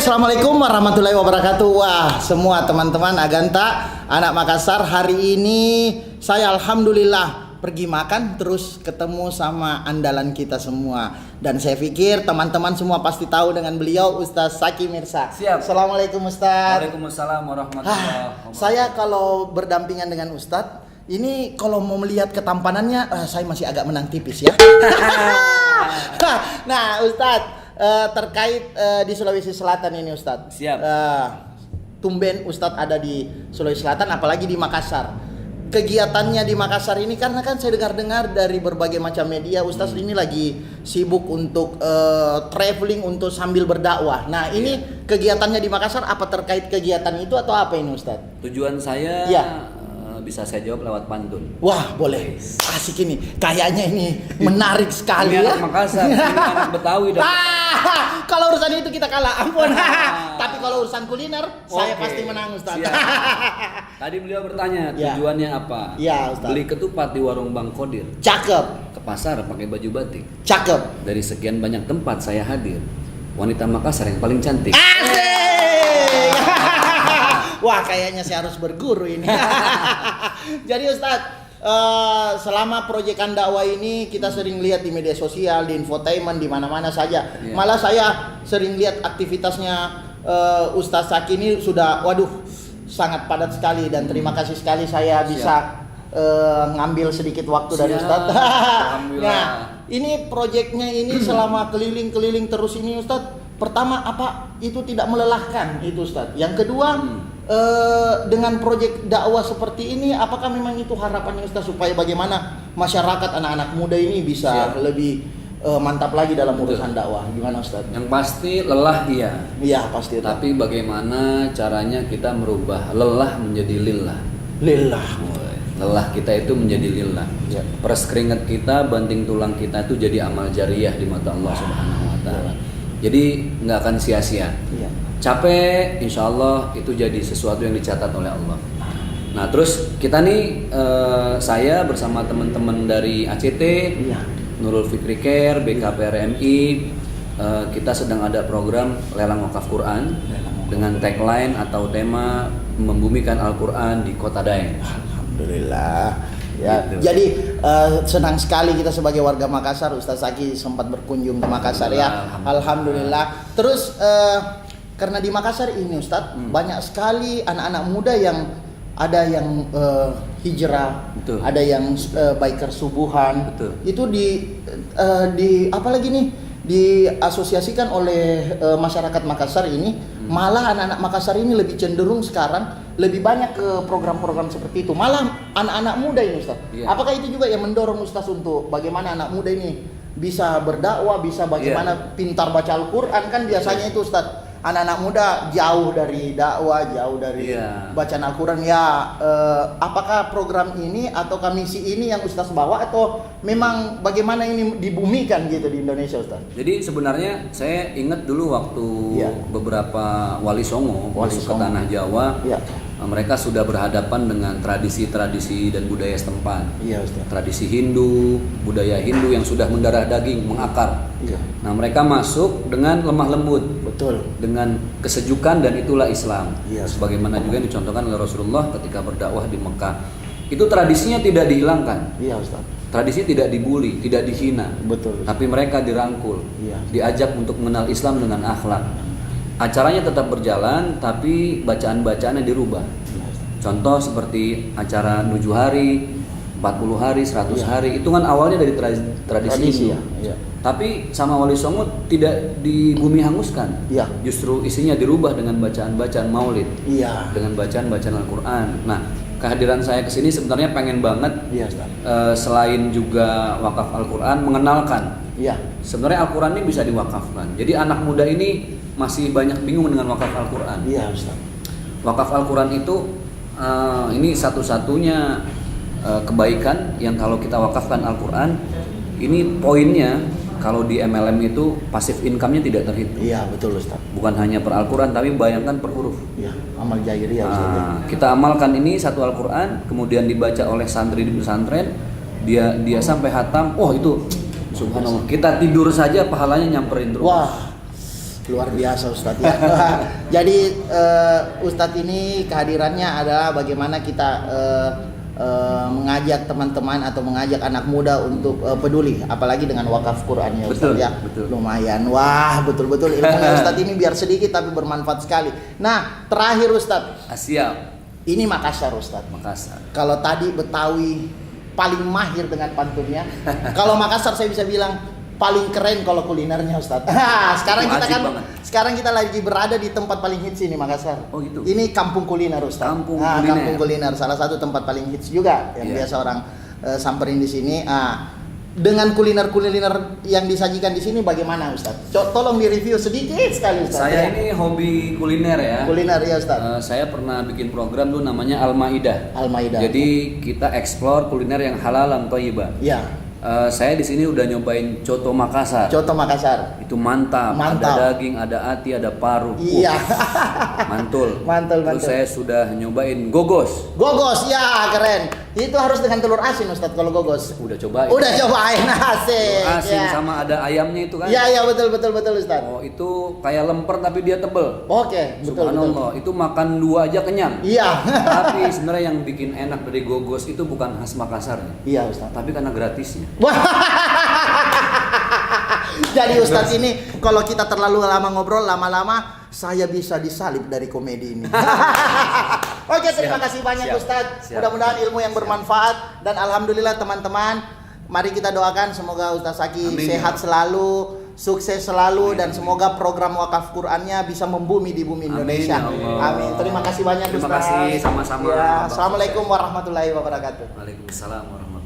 Assalamualaikum warahmatullahi wabarakatuh. Wah, semua teman-teman Aganta, anak Makassar, hari ini saya alhamdulillah pergi makan terus ketemu sama andalan kita semua. Dan saya pikir teman-teman semua pasti tahu dengan beliau, Ustaz Zaki Mirza. Siap. Assalamualaikum Ustaz. Waalaikumsalam warahmatullahi wabarakatuh. Saya kalau berdampingan dengan Ustaz, ini kalau mau melihat ketampanannya, saya masih agak menang tipis ya. Nah Ustaz, terkait di Sulawesi Selatan ini Ustadz. Siap. Tumben Ustadz ada di Sulawesi Selatan, apalagi di Makassar. Kegiatannya di Makassar ini karena kan saya dengar-dengar dari berbagai macam media Ustadz ini lagi sibuk untuk traveling untuk sambil berdakwah. Nah ini kegiatannya di Makassar, apa terkait kegiatan itu atau apa ini Ustadz? Tujuan saya Ya. Bisa saya jawab lewat pantun. Wah boleh, asik ini. Kayaknya ini menarik sekali Ini ya. anak Makassar, ini anak Betawi dan Kalau urusan itu kita kalah, ampun. Tapi kalau urusan kuliner, saya Oke. pasti menang Ustaz. Siap. Tadi beliau bertanya Ya. tujuannya apa? Ya, Ustaz. Beli ketupat di warung Bang Kodir. Cakep, Ke pasar pakai baju batik. cakep. Dari sekian banyak tempat saya hadir. Wanita Makassar yang paling cantik. Asik. Wah, kayaknya saya harus berguru ini. Jadi Ustadz, selama proyekan dakwah ini kita sering lihat di media sosial, di infotainment, di mana-mana saja. Iya. Malah saya sering lihat aktivitasnya Ustadz Zaki ini sudah, waduh, sangat padat sekali dan terima kasih sekali saya bisa ngambil sedikit waktu dari Siap. Ustadz. Alhamdulillah. Nah, ini proyeknya ini selama keliling-keliling terus ini Ustadz. Pertama, apa itu tidak melelahkan itu Ustadz? Yang kedua, dengan proyek dakwah seperti ini, apakah memang itu harapannya Ustaz supaya bagaimana masyarakat anak-anak muda ini bisa Siap. lebih mantap lagi dalam urusan Betul. dakwah? Gimana Ustaz? Yang pasti lelah iya. Iya pasti. Tapi bagaimana caranya kita merubah lelah menjadi lillah. Lillah. Lelah kita itu menjadi lillah. Ya. Peres keringat kita, banting tulang kita itu jadi amal jariah di mata Allah Subhanahu wa taala. Jadi nggak akan sia-sia. Iya. Capek, insya Allah itu jadi sesuatu yang dicatat oleh Allah. Nah terus kita nih, saya bersama teman-teman dari ACT, Iya. Nurul Fikri Care, BKPRMI, kita sedang ada program lelang wakaf Quran dengan tagline atau tema membumikan Al-Quran di Kota Daeng. Alhamdulillah. Ya, Gitu. jadi senang sekali kita sebagai warga Makassar, Ustaz Zaki sempat berkunjung ke Makassar ya. Alhamdulillah. Terus karena di Makassar ini Ustaz banyak sekali anak-anak muda yang ada yang hijrah, Betul. ada yang biker subuhan. Betul. Itu di apalagi nih diasosiasikan oleh masyarakat Makassar ini. Malah anak-anak Makassar ini lebih cenderung sekarang lebih banyak ke program-program seperti itu. Malah anak-anak muda ini Ustaz. Iya. Apakah itu juga yang mendorong Ustaz untuk bagaimana anak muda ini bisa berdakwah, bisa bagaimana pintar baca Al-Quran? Kan biasanya itu Ustaz, anak-anak muda jauh dari dakwah, jauh dari Iya. bacaan Al-Quran ya. Apakah program ini atau misi ini yang Ustaz bawa atau memang bagaimana ini dibumikan gitu di Indonesia Ustaz? Jadi sebenarnya saya ingat dulu waktu Iya. beberapa wali songo Wali masuk ke songo. tanah Jawa, Iya. mereka sudah berhadapan dengan tradisi-tradisi dan budaya setempat. Iya Ustaz. Tradisi Hindu, budaya Hindu yang sudah mendarah daging, mengakar. Iya. Nah mereka masuk dengan lemah lembut, Betul. dengan kesejukan, dan itulah Islam. Iya. Sebagaimana juga yang dicontohkan oleh Rasulullah ketika berdakwah di Mekah. Itu tradisinya tidak dihilangkan. Iya Ustaz. Tradisi tidak dibuli, tidak dihina. Betul. Tapi mereka dirangkul, Iya. diajak untuk mengenal Islam dengan akhlak. Acaranya tetap berjalan, tapi bacaan-bacaannya dirubah. Iya, Ustaz. Contoh seperti acara 7 hari, 40 hari, 100 Iya. hari, itu kan awalnya dari tradisi ya. Hindu. Iya. Tapi sama Wali Songo tidak dibumi hanguskan. Iya. Justru isinya dirubah dengan bacaan-bacaan maulid, Iya. dengan bacaan-bacaan Al-Quran. Nah, kehadiran saya ke sini sebenarnya pengen banget, Iya Ustaz. selain juga wakaf Al-Quran, mengenalkan Iya. sebenarnya Al-Quran ini bisa diwakafkan. Jadi anak muda ini masih banyak bingung dengan wakaf Al-Quran. Iya Ustaz. Wakaf Al-Quran itu ini satu-satunya kebaikan yang kalau kita wakafkan Al-Quran, ini poinnya kalau di MLM itu pasif income-nya tidak terhitung. Iya betul Ustaz. Bukan hanya per Al-Quran, tapi bayangkan per huruf. Iya, amal jahiliyah Ustaz. Kita amalkan ini satu Al-Quran, kemudian dibaca oleh santri di pesantren, dia sampai hatam. Oh itu subhanallah, kita tidur saja pahalanya nyamperin terus. Wah, Luar biasa Ustadz ya. Jadi Ustadz ini kehadirannya adalah bagaimana kita mengajak teman-teman atau mengajak anak muda untuk peduli, apalagi dengan wakaf Quran ya Ustadz ya. Betul. Lumayan, wah betul-betul ilmunya Ustadz ini biar sedikit tapi bermanfaat sekali. Nah terakhir Ustadz, Siap. ini Makassar Ustadz. Makassar. Kalau tadi Betawi paling mahir dengan pantunnya, kalau Makassar saya bisa bilang paling keren kalau kulinernya Ustadz. Sekarang kita lagi berada di tempat paling hits ini Makassar. Oh gitu. Ini kampung kuliner Ustadz. Kampung kuliner, salah satu tempat paling hits juga yang biasa orang samperin di sini. Dengan kuliner-kuliner yang disajikan di sini bagaimana Ustadz? Tolong di-review sedikit sekali Ustadz. Saya ini hobi kuliner ya. Kuliner ya Ustadz. Saya pernah bikin program tuh namanya Al-Maidah. Al-Maidah. Jadi kita explore kuliner yang halal dan thayyibah. Iya. Saya di sini udah nyobain coto Makassar. Coto Makassar. Itu mantap. Ada daging, ada ati, ada paru. Iya. Mantul. Mantul. Terus saya sudah nyobain gogos. Gogos, ya keren. Itu harus dengan telur asin Ustadz kalau gogos. Udah cobain. Udah cobain asik. Telur asin ya. sama ada ayamnya itu kan? Iya betul Ustadz. Oh itu kayak lemper tapi dia tebel. Oke, betul. Subhanallah, itu makan 2 aja kenyang. Iya. Tapi sebenarnya yang bikin enak dari gogos itu bukan khas Makassar. Iya Ustadz. Tapi karena gratisnya. Jadi Ustadz ini kalau kita terlalu lama ngobrol, lama-lama saya bisa disalib dari komedi ini. Oke, terima kasih banyak Ustadz. Mudah-mudahan ilmu yang bermanfaat dan alhamdulillah teman-teman, mari kita doakan semoga Ustadz Zaki sehat selalu, sukses selalu, dan semoga program wakaf Qur'annya bisa membumi di bumi Indonesia. Amin. Terima kasih banyak Ustadz. Terima kasih, sama-sama. Ya, Assalamualaikum warahmatullahi wabarakatuh. Waalaikumsalam warahmatullahi wabarakatuh.